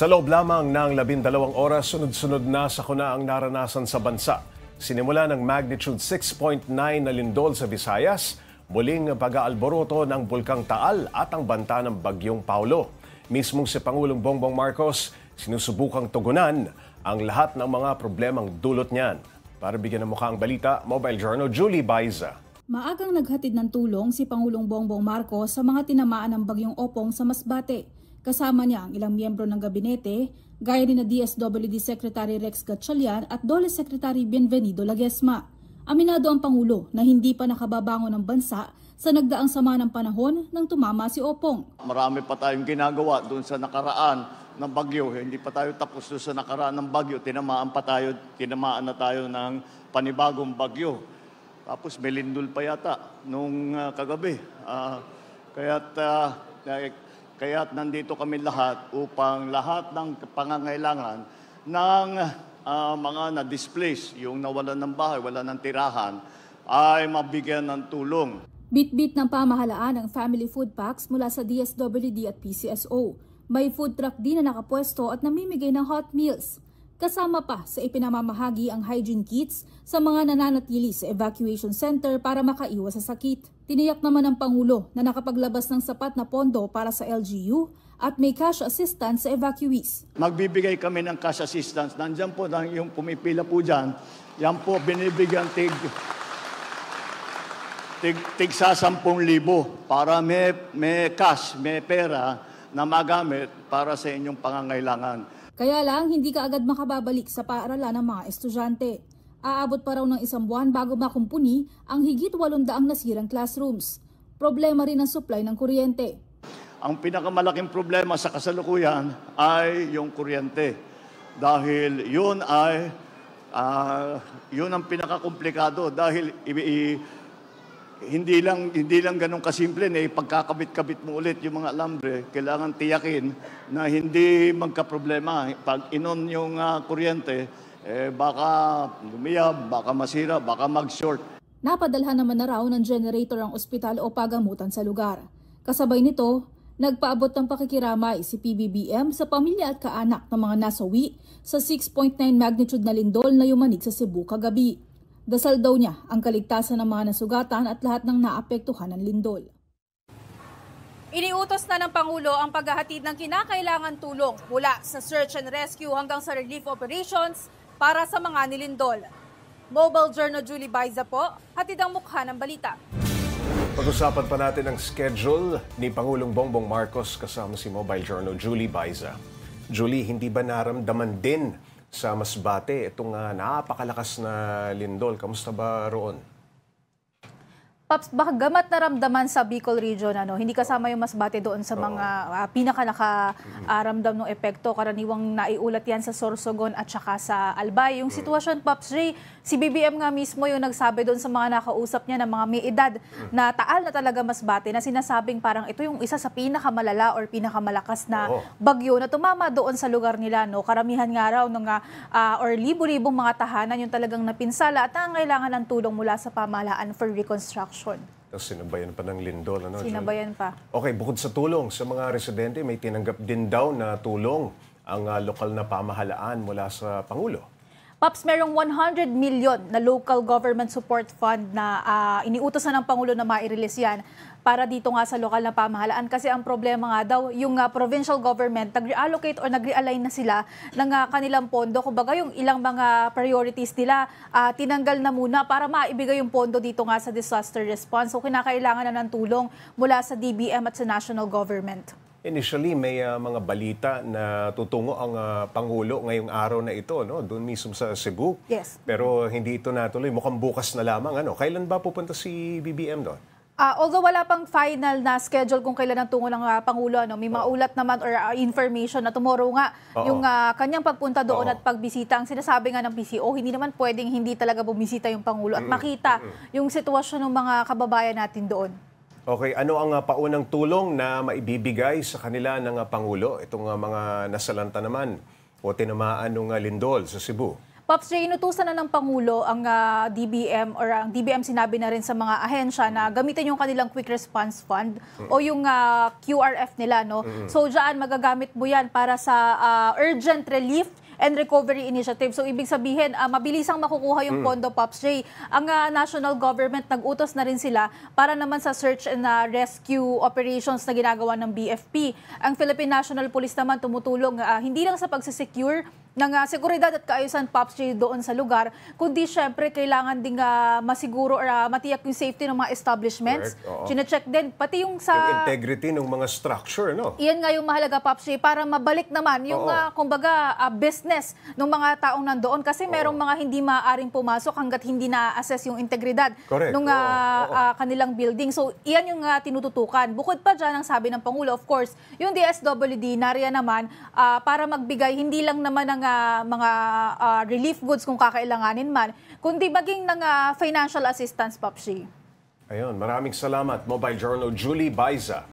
Sa loob lamang ng 12 oras, sunod-sunod na sakuna ang naranasan sa bansa. Sinimula ng magnitude 6.9 na lindol sa Visayas, muling pag-aalboroto ng Bulkang Taal at ang banta ng Bagyong Paulo. Mismong si Pangulong Bongbong Marcos, sinusubukang tugunan ang lahat ng mga problemang dulot niyan. Para bigyan ng mukha ang balita, Mobile Journal Julie Baiza. Maagang naghatid ng tulong si Pangulong Bongbong Marcos sa mga tinamaan ng Bagyong Opong sa Masbate. Kasama niya ang ilang miyembro ng gabinete, gaya ni DSWD Secretary Rex Gatchalian at DOLE Secretary Bienvenido Laguesma. Aminado ang Pangulo na hindi pa nakababangon ang bansa sa nagdaang sama ng panahon nang tumama si Opong. Marami pa tayong ginagawa doon sa nakaraan ng bagyo. Hindi pa tayo tapos doon sa nakaraan ng bagyo. Tinamaan na tayo ng panibagong bagyo. Tapos may lindol pa yata nung kagabi. Kaya't nandito kami lahat upang lahat ng pangangailangan ng mga na-displace, yung nawalan ng bahay, wala ng tirahan, ay mabigyan ng tulong. Bit-bit ng pamahalaan ang family food packs mula sa DSWD at PCSO. May food truck din na nakapwesto at namimigay ng hot meals. Kasama pa sa ipinamamahagi ang hygiene kits sa mga nananatili sa evacuation center para makaiwas sa sakit. Tiniyak naman ng Pangulo na nakapaglabas ng sapat na pondo para sa LGU at may cash assistance sa evacuees. Magbibigay kami ng cash assistance. Nandiyan po yung pumipila po dyan. Yan po binibigyan tig sa 10,000 para may cash, may pera na magamit para sa inyong pangangailangan. Kaya lang, hindi ka agad makababalik sa paaralan ng mga estudyante. Aabot pa raw ng 1 buwan bago makumpuni ang higit 800 nasirang classrooms. Problema rin ang supply ng kuryente. Ang pinakamalaking problema sa kasalukuyan ay yung kuryente. Dahil yun ang pinakakomplikado. Dahil hindi lang ganun kasimple na ipagkakabit-kabit mo ulit yung mga alambre. Kailangan tiyakin na hindi magka-problema. Pag inon yung kuryente, baka lumiyab, baka masira, baka mag-short. Napadalhan naman na raw ng generator ang ospital o pagamutan sa lugar. Kasabay nito, nagpaabot ng pakikiramay si PBBM sa pamilya at kaanak ng mga nasawi sa 6.9 magnitude na lindol na yumanig sa Cebu kagabi. Dasal daw niya ang kaligtasan ng mga nasugatan at lahat ng naapektuhan ng lindol. Iniutos na ng Pangulo ang paghahatid ng kinakailangan tulong mula sa search and rescue hanggang sa relief operations para sa mga nilindol. Mobile Journal Julie Baiza po, hatid ang mukha ng balita. Pag-usapan pa natin ang schedule ni Pangulong Bongbong Marcos kasama si Mobile Journal Julie Baiza. Julie, hindi ba naramdaman din sa Masbate itong napakalakas na lindol? Kamusta ba roon? Paps, bagamat naramdaman sa Bicol region, hindi kasama yung Masbate doon sa mga pinaka-nakaramdam ng epekto. Karaniwang naiulat yan sa Sorsogon at saka sa Albay. Yung sitwasyon, Paps Ray, si BBM nga mismo yung nagsabi doon sa mga nakausap niya na mga may edad na taal na talaga Masbate, na sinasabing parang ito yung isa sa pinakamalala or pinakamalakas na bagyo na tumama doon sa lugar nila. Karamihan nga raw or libo-libong mga tahanan yung talagang napinsala at nangangailangan ng tulong mula sa pamahalaan for reconstruction. Tapos sinabayan pa ng lindol. Sinabayan pa. Okay, bukod sa tulong sa mga residente, may tinanggap din daw na tulong ang lokal na pamahalaan mula sa Pangulo. Paps, merong 100 million na local government support fund na iniutos ng Pangulo na mai-release yan para dito nga sa lokal na pamahalaan. Kasi ang problema nga daw, yung provincial government, nag-reallocate or nag-realign na sila ng kanilang pondo. Kumbaga yung ilang mga priorities nila, tinanggal na muna para maibigay yung pondo dito nga sa disaster response. So kinakailangan na ng tulong mula sa DBM at sa national government. Initially, may mga balita na tutungo ang Pangulo ngayong araw na ito, doon mismo sa Cebu. Yes. Pero hindi ito natuloy. Mukhang bukas na lamang. Kailan ba pupunta si BBM doon? Although wala pang final na schedule kung kailan ang tungo ng Pangulo, may maulat naman or information na tomorrow nga yung kanyang pagpunta doon at pagbisita. Ang sinasabi nga ng PCO, hindi naman pwedeng hindi talaga bumisita yung Pangulo at makita yung sitwasyon ng mga kababayan natin doon. Okay, ano ang paunang tulong na maibibigay sa kanila ng Pangulo? Itong mga nasalanta naman o tinamaan ng lindol sa Cebu. Pops J, inutusan na ng Pangulo ang DBM or ang DBM sinabi na rin sa mga ahensya na gamitin yung kanilang Quick Response Fund o yung QRF nila. No? So dyan, magagamit mo yan para sa urgent relief and recovery initiative. So ibig sabihin, mabilisang makukuha yung pondo, Pops J. Ang national government nag-utos na rin sila para naman sa search and rescue operations na ginagawa ng BFP. Ang Philippine National Police naman tumutulong hindi lang sa pagsisecure ng seguridad at kaayusan, Pops J, doon sa lugar, kundi syempre kailangan ding masiguro or matiyak yung safety ng mga establishments. Chine-check din, pati yung sa... Yung integrity ng mga structure, no? Iyan nga yung mahalaga, Pops J, para mabalik naman yung, kumbaga, business ng mga taong nandoon. Kasi merong mga hindi maaaring pumasok hanggat hindi na-assess yung integridad ng kanilang building. So, iyan yung tinututukan. Bukod pa dyan, ang sabi ng Pangulo, of course, yung DSWD, nariyan naman, para magbigay hindi lang naman ng mga relief goods kung kakailanganin man, kundi maging ng financial assistance, Pops J. Ayun, maraming salamat, Mobile Journal Julie Baiza.